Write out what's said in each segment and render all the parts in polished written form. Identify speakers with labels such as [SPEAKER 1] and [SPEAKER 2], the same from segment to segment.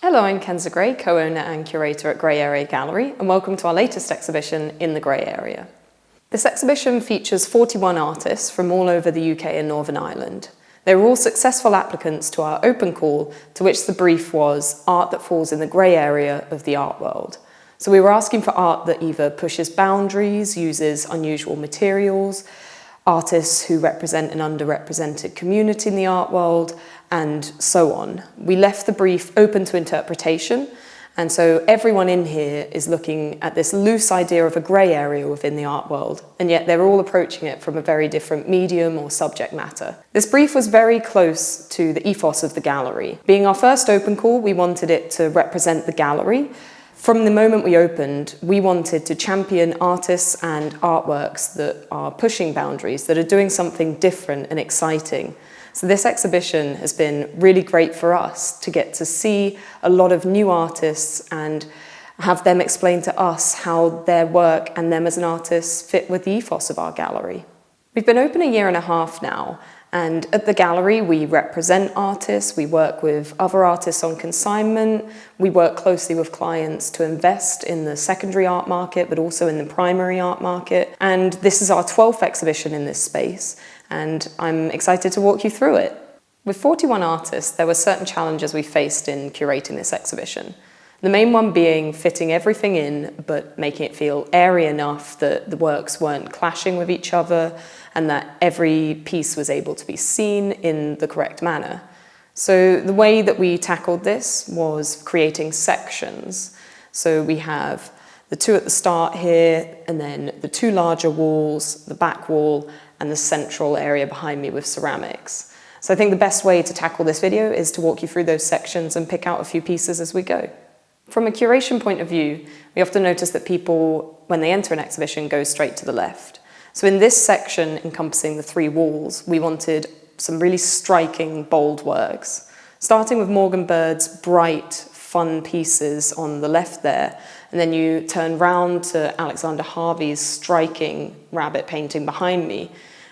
[SPEAKER 1] Hello, I'm Kenza Gray, co-owner and curator at Grey Area Gallery, and welcome to our latest exhibition in the Grey Area. This exhibition features 41 artists from all over the UK and Northern Ireland. They were all successful applicants to our open call, to which the brief was art that falls in the grey area of the art world. So we were asking for art that either pushes boundaries, uses unusual materials, artists who represent an underrepresented community in the art world, and so on. We left the brief open to interpretation, and so everyone in here is looking at this loose idea of a grey area within the art world, and yet they're all approaching it from a very different medium or subject matter. This brief was very close to the ethos of the gallery. Being our first open call, we wanted it to represent the gallery. From the moment we opened, we wanted to champion artists and artworks that are pushing boundaries, that are doing something different and exciting. So this exhibition has been really great for us to get to see a lot of new artists and have them explain to us how their work and them as an artist fit with the ethos of our gallery. We've been open a year and a half now, and at the gallery we represent artists, we work with other artists on consignment, we work closely with clients to invest in the secondary art market but also in the primary art market, and this is our 12th exhibition in this space, and I'm excited to walk you through it. With 41 artists, there were certain challenges we faced in curating this exhibition. The main one being fitting everything in, but making it feel airy enough that the works weren't clashing with each other and that every piece was able to be seen in the correct manner. So the way that we tackled this was creating sections. So we have the two at the start here, and then the two larger walls, the back wall, and the central area behind me with ceramics. So I think the best way to tackle this video is to walk you through those sections and pick out a few pieces as we go. From a curation point of view, we often notice that people, when they enter an exhibition, go straight to the left. So in this section encompassing the three walls, we wanted some really striking, bold works. Starting with Morgan Bird's bright, fun pieces on the left there, and then you turn round to Alexander Harvey's striking rabbit painting behind me.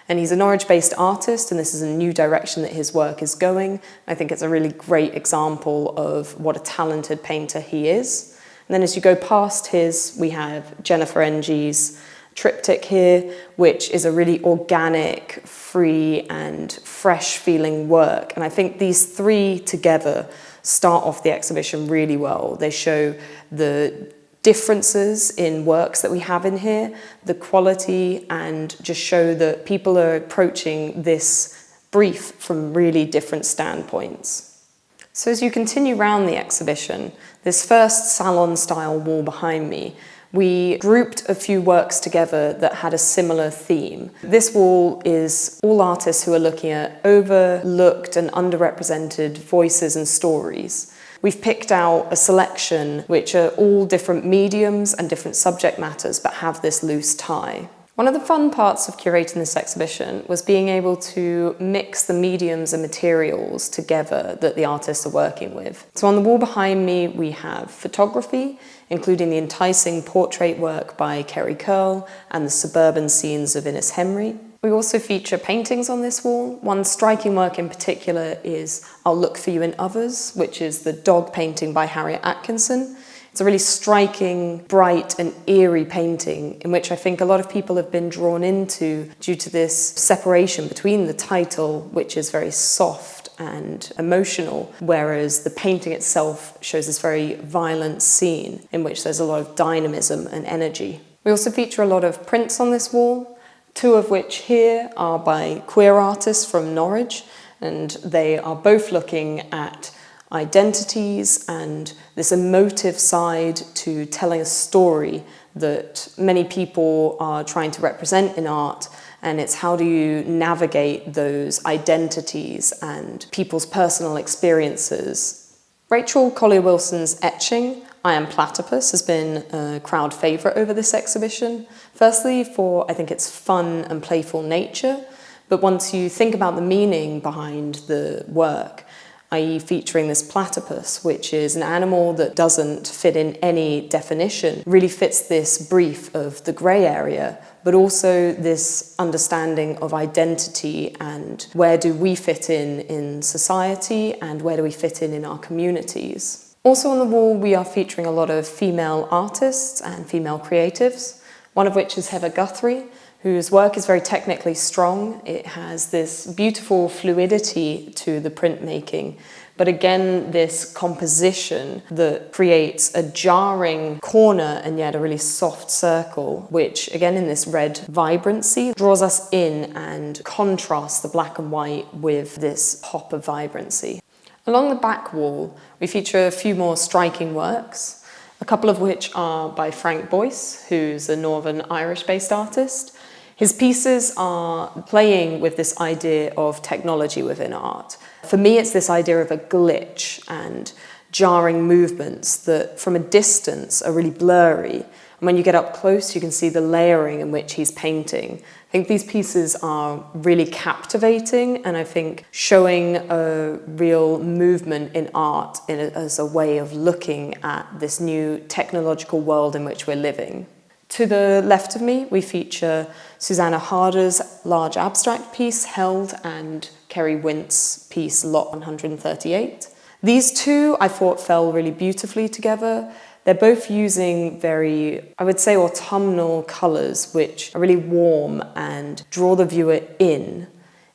[SPEAKER 1] And he's a Norwich-based artist, and this is a new direction that his work is going. I think it's a really great example of what a talented painter he is. And then as you go past his, we have Jennifer Ng's triptych here, which is a really organic, free and fresh feeling work. And I think these three together start off the exhibition really well. They show the differences in works that we have in here, the quality, and just show that people are approaching this brief from really different standpoints. So as you continue around the exhibition, this first salon-style wall behind me, we grouped a few works together that had a similar theme. This wall is all artists who are looking at overlooked and underrepresented voices and stories. We've picked out a selection which are all different mediums and different subject matters but have this loose tie. One of the fun parts of curating this exhibition was being able to mix the mediums and materials together that the artists are working with. So on the wall behind me we have photography, including the enticing portrait work by Kerry Curl and the suburban scenes of Innes Henry. We also feature paintings on this wall. One striking work in particular is I'll Look for You in Others, which is the dog painting by Harriet Atkinson. It's a really striking, bright and eerie painting in which I think a lot of people have been drawn into due to this separation between the title, which is very soft and emotional, whereas the painting itself shows this very violent scene in which there's a lot of dynamism and energy. We also feature a lot of prints on this wall, two of which here are by queer artists from Norwich, and they are both looking at identities and this emotive side to telling a story that many people are trying to represent in art, and it's how do you navigate those identities and people's personal experiences. Rachel Collier-Wilson's etching, I Am Platypus, has been a crowd favourite over this exhibition. Firstly, for I think its fun and playful nature, but once you think about the meaning behind the work, i.e. featuring this platypus, which is an animal that doesn't fit in any definition, really fits this brief of the grey area, but also this understanding of identity and where do we fit in society and where do we fit in our communities. Also on the wall, we are featuring a lot of female artists and female creatives, one of which is Heather Guthrie, whose work is very technically strong. It has this beautiful fluidity to the printmaking, but again, this composition that creates a jarring corner and yet a really soft circle, which again in this red vibrancy draws us in and contrasts the black and white with this pop of vibrancy. Along the back wall, we feature a few more striking works, a couple of which are by Frank Boyce, who's a Northern Irish-based artist. His pieces are playing with this idea of technology within art. For me, it's this idea of a glitch and jarring movements that from a distance are really blurry. And when you get up close, you can see the layering in which he's painting. I think these pieces are really captivating, and I think showing a real movement in art as a way of looking at this new technological world in which we're living. To the left of me, we feature Susanna Harder's large abstract piece, Held, and Kerry Wint's piece, Lot 138. These two, I thought, fell really beautifully together. They're both using very, I would say, autumnal colours, which are really warm and draw the viewer in.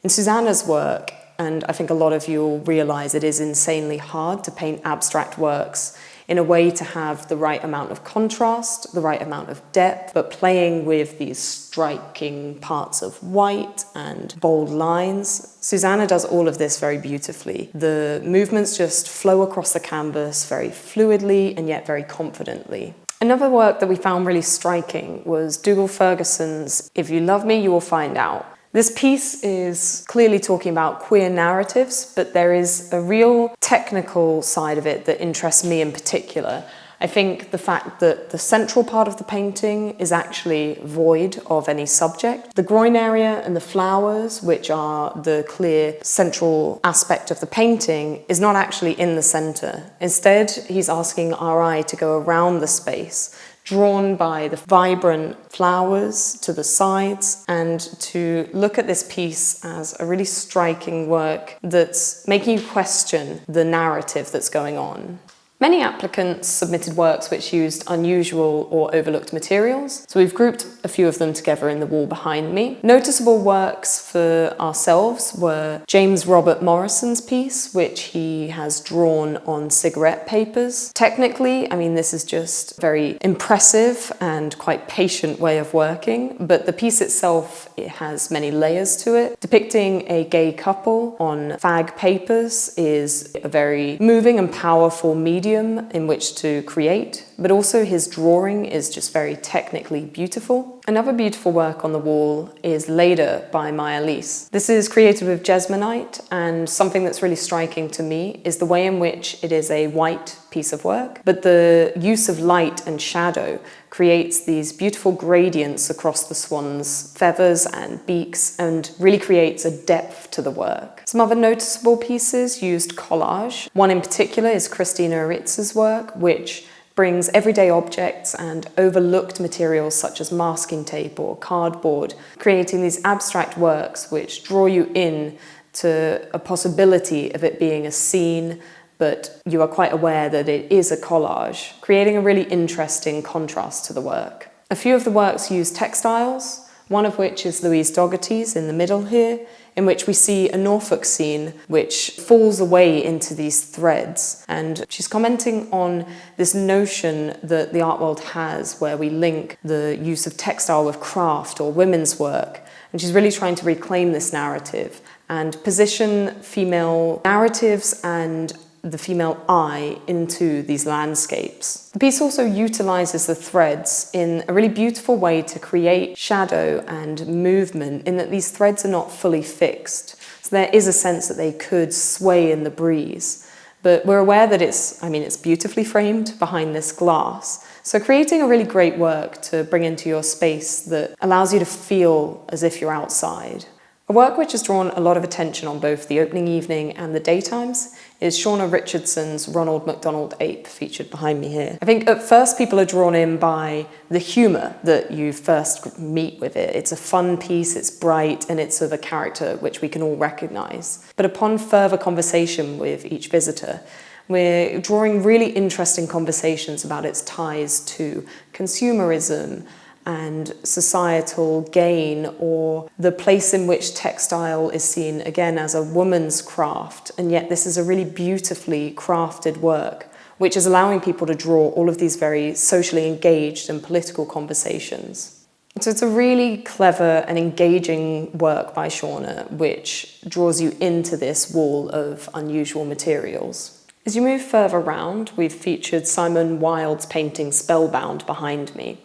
[SPEAKER 1] In Susanna's work, and I think a lot of you will realise it is insanely hard to paint abstract works in a way to have the right amount of contrast, the right amount of depth, but playing with these striking parts of white and bold lines. Susanna does all of this very beautifully. The movements just flow across the canvas very fluidly and yet very confidently. Another work that we found really striking was Dougal Ferguson's If You Love Me, You Will Find Out. This piece is clearly talking about queer narratives, but there is a real technical side of it that interests me in particular. I think the fact that the central part of the painting is actually void of any subject. The groin area and the flowers, which are the clear central aspect of the painting, is not actually in the centre. Instead, he's asking our eye to go around the space, drawn by the vibrant flowers to the sides, and to look at this piece as a really striking work that's making you question the narrative that's going on. Many applicants submitted works which used unusual or overlooked materials, so we've grouped a few of them together in the wall behind me. Noticeable works for ourselves were James Robert Morrison's piece, which he has drawn on cigarette papers. Technically, I mean, this is just a very impressive and quite patient way of working, but the piece itself, it has many layers to it. Depicting a gay couple on fag papers is a very moving and powerful medium in which to create, but also his drawing is just very technically beautiful. Another beautiful work on the wall is Later by Maya Leese. This is created with Jesmonite, and something that's really striking to me is the way in which it is a white piece of work, but the use of light and shadow creates these beautiful gradients across the swan's feathers and beaks and really creates a depth to the work. Some other noticeable pieces used collage. One in particular is Christina Aritz's work, which brings everyday objects and overlooked materials such as masking tape or cardboard, creating these abstract works which draw you in to a possibility of it being a scene, but you are quite aware that it is a collage, creating a really interesting contrast to the work. A few of the works use textiles, one of which is Louise Dougherty's in the middle here, in which we see a Norfolk scene which falls away into these threads. And she's commenting on this notion that the art world has where we link the use of textile with craft or women's work. And she's really trying to reclaim this narrative and position female narratives and the female eye into these landscapes. The piece also utilizes the threads in a really beautiful way to create shadow and movement, in that these threads are not fully fixed. So there is a sense that they could sway in the breeze. But we're aware that it's beautifully framed behind this glass. So creating a really great work to bring into your space that allows you to feel as if you're outside. A work which has drawn a lot of attention on both the opening evening and the daytimes is Shauna Richardson's Ronald McDonald Ape, featured behind me here. I think at first people are drawn in by the humour that you first meet with it. It's a fun piece, it's bright, and it's of a character which we can all recognise. But upon further conversation with each visitor, We're drawing really interesting conversations about its ties to consumerism and societal gain, or the place in which textile is seen again as a woman's craft, and yet this is a really beautifully crafted work which is allowing people to draw all of these very socially engaged and political conversations. So it's a really clever and engaging work by Shauna, which draws you into this wall of unusual materials. As you move further around, we've featured Simon Wilde's painting Spellbound behind me.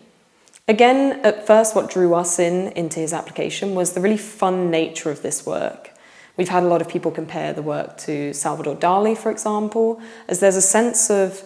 [SPEAKER 1] Again, at first what drew us into his application was the really fun nature of this work. We've had a lot of people compare the work to Salvador Dali, for example, as there's a sense of,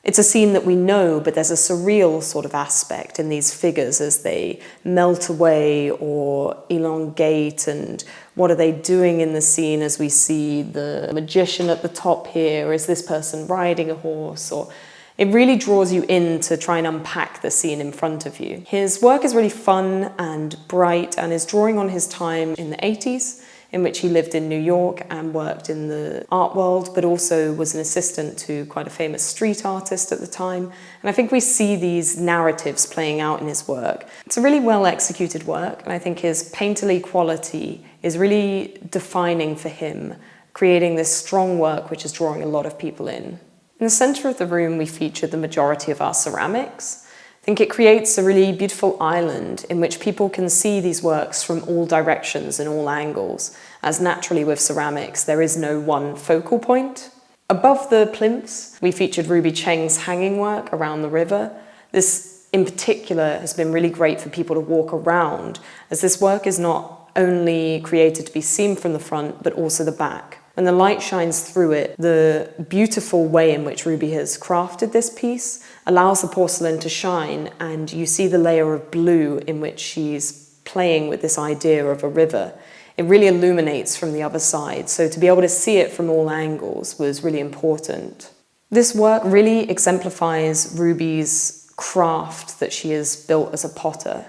[SPEAKER 1] it's a scene that we know, but there's a surreal sort of aspect in these figures as they melt away or elongate, and what are they doing in the scene as we see the magician at the top here? Is this person riding a horse? Or it really draws you in to try and unpack the scene in front of you. His work is really fun and bright and is drawing on his time in the 80s, in which he lived in New York and worked in the art world, but also was an assistant to quite a famous street artist at the time. And I think we see these narratives playing out in his work. It's a really well executed work, and I think his painterly quality is really defining for him, creating this strong work which is drawing a lot of people in. In the center of the room, we featured the majority of our ceramics. I think it creates a really beautiful island in which people can see these works from all directions and all angles, as naturally with ceramics, there is no one focal point. Above the plinths, we featured Ruby Cheng's hanging work around the river. This, in particular, has been really great for people to walk around, as this work is not only created to be seen from the front, but also the back. When the light shines through it, the beautiful way in which Ruby has crafted this piece allows the porcelain to shine, and you see the layer of blue in which she's playing with this idea of a river. It really illuminates from the other side, so to be able to see it from all angles was really important. This work really exemplifies Ruby's craft that she has built as a potter.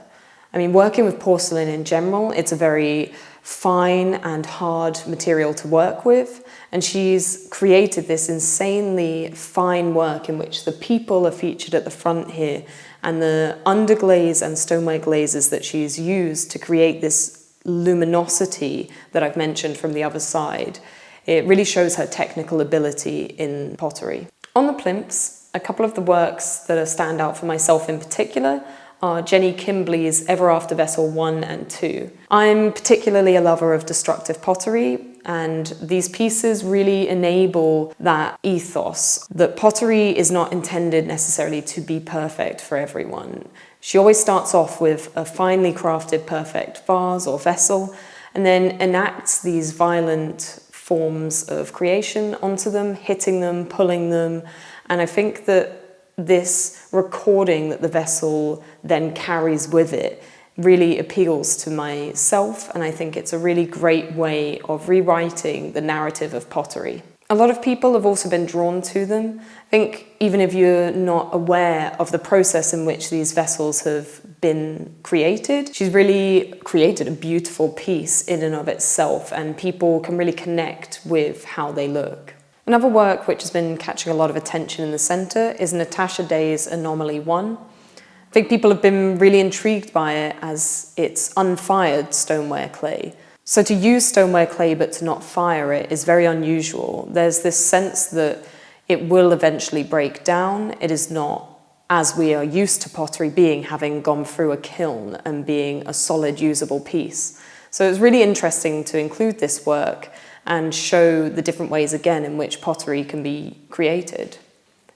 [SPEAKER 1] I mean, working with porcelain in general, it's a very fine and hard material to work with, and she's created this insanely fine work in which the people are featured at the front here, and the underglaze and stoneware glazes that she's used to create this luminosity that I've mentioned from the other side. It really shows her technical ability in pottery. On the plinths, a couple of the works that are stand out for myself in particular are Jenny Kimbley's Ever After Vessel 1 and 2. I'm particularly a lover of destructive pottery, and these pieces really enable that ethos that pottery is not intended necessarily to be perfect for everyone. She always starts off with a finely crafted perfect vase or vessel, and then enacts these violent forms of creation onto them, hitting them, pulling them, and I think that this recording that the vessel then carries with it really appeals to myself, and I think it's a really great way of rewriting the narrative of pottery. A lot of people have also been drawn to them. I think even if you're not aware of the process in which these vessels have been created, she's really created a beautiful piece in and of itself, and people can really connect with how they look. Another work which has been catching a lot of attention in the centre is Natasha Day's Anomaly 1. I think people have been really intrigued by it as it's unfired stoneware clay. So to use stoneware clay but to not fire it is very unusual. There's this sense that it will eventually break down. It is not as we are used to pottery being, having gone through a kiln and being a solid usable piece. So it's really interesting to include this work and show the different ways again in which pottery can be created.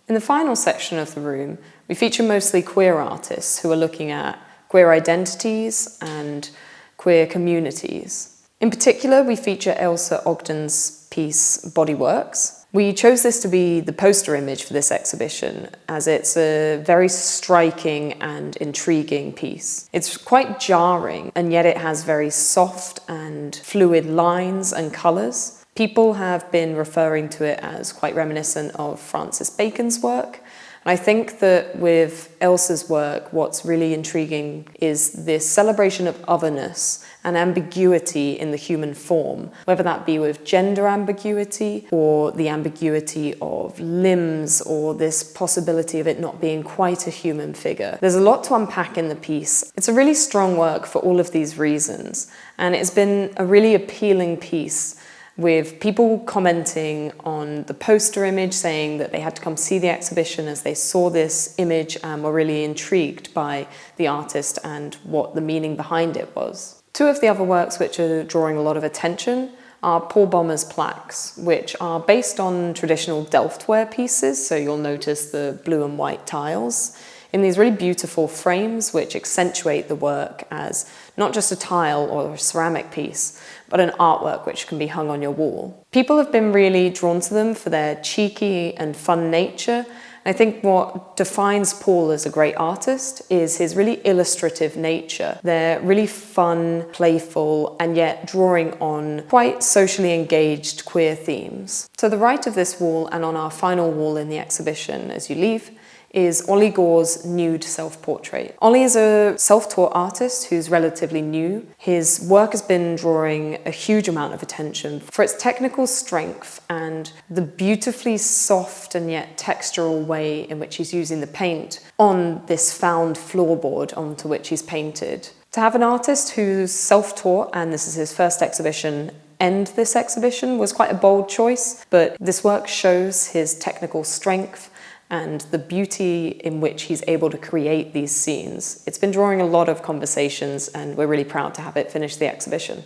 [SPEAKER 1] In the final section of the room, we feature mostly queer artists who are looking at queer identities and queer communities. In particular, we feature Ailsa Ogden's piece Bodyworks. We chose this to be the poster image for this exhibition, as it's a very striking and intriguing piece. It's quite jarring, and yet it has very soft and fluid lines and colours. People have been referring to it as quite reminiscent of Francis Bacon's work, And I think that with Elsa's work, what's really intriguing is this celebration of otherness and ambiguity in the human form, whether that be with gender ambiguity or the ambiguity of limbs or this possibility of it not being quite a human figure. There's a lot to unpack in the piece. It's a really strong work for all of these reasons, and it's been a really appealing piece, with people commenting on the poster image, saying that they had to come see the exhibition as they saw this image and were really intrigued by the artist and what the meaning behind it was. Two of the other works which are drawing a lot of attention are Paul Bommer's plaques, which are based on traditional Delftware pieces, so you'll notice the blue and white tiles, in these really beautiful frames which accentuate the work as not just a tile or a ceramic piece, but an artwork which can be hung on your wall. People have been really drawn to them for their cheeky and fun nature. I think what defines Paul as a great artist is his really illustrative nature. They're really fun, playful, and yet drawing on quite socially engaged queer themes. To the right of this wall, and on our final wall in the exhibition as you leave, is Ollie Gore's nude self-portrait. Ollie is a self-taught artist who's relatively new. His work has been drawing a huge amount of attention for its technical strength and the beautifully soft and yet textural way in which he's using the paint on this found floorboard onto which he's painted. To have an artist who's self-taught, and this is his first exhibition, end this exhibition was quite a bold choice, but this work shows his technical strength and the beauty in which he's able to create these scenes. It's been drawing a lot of conversations, and we're really proud to have it finish the exhibition.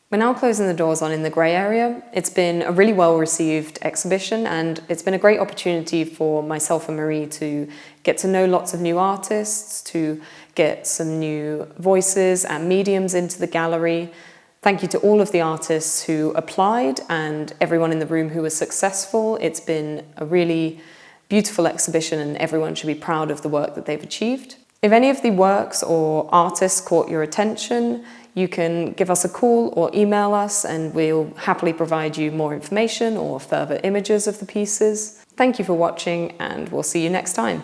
[SPEAKER 1] We're now closing the doors on In the Grey Area. It's been a really well-received exhibition, and it's been a great opportunity for myself and Marie to get to know lots of new artists, to get some new voices and mediums into the gallery. Thank you to all of the artists who applied and everyone in the room who was successful. It's been a really beautiful exhibition, and everyone should be proud of the work that they've achieved. If any of the works or artists caught your attention, you can give us a call or email us, and we'll happily provide you more information or further images of the pieces. Thank you for watching, and we'll see you next time.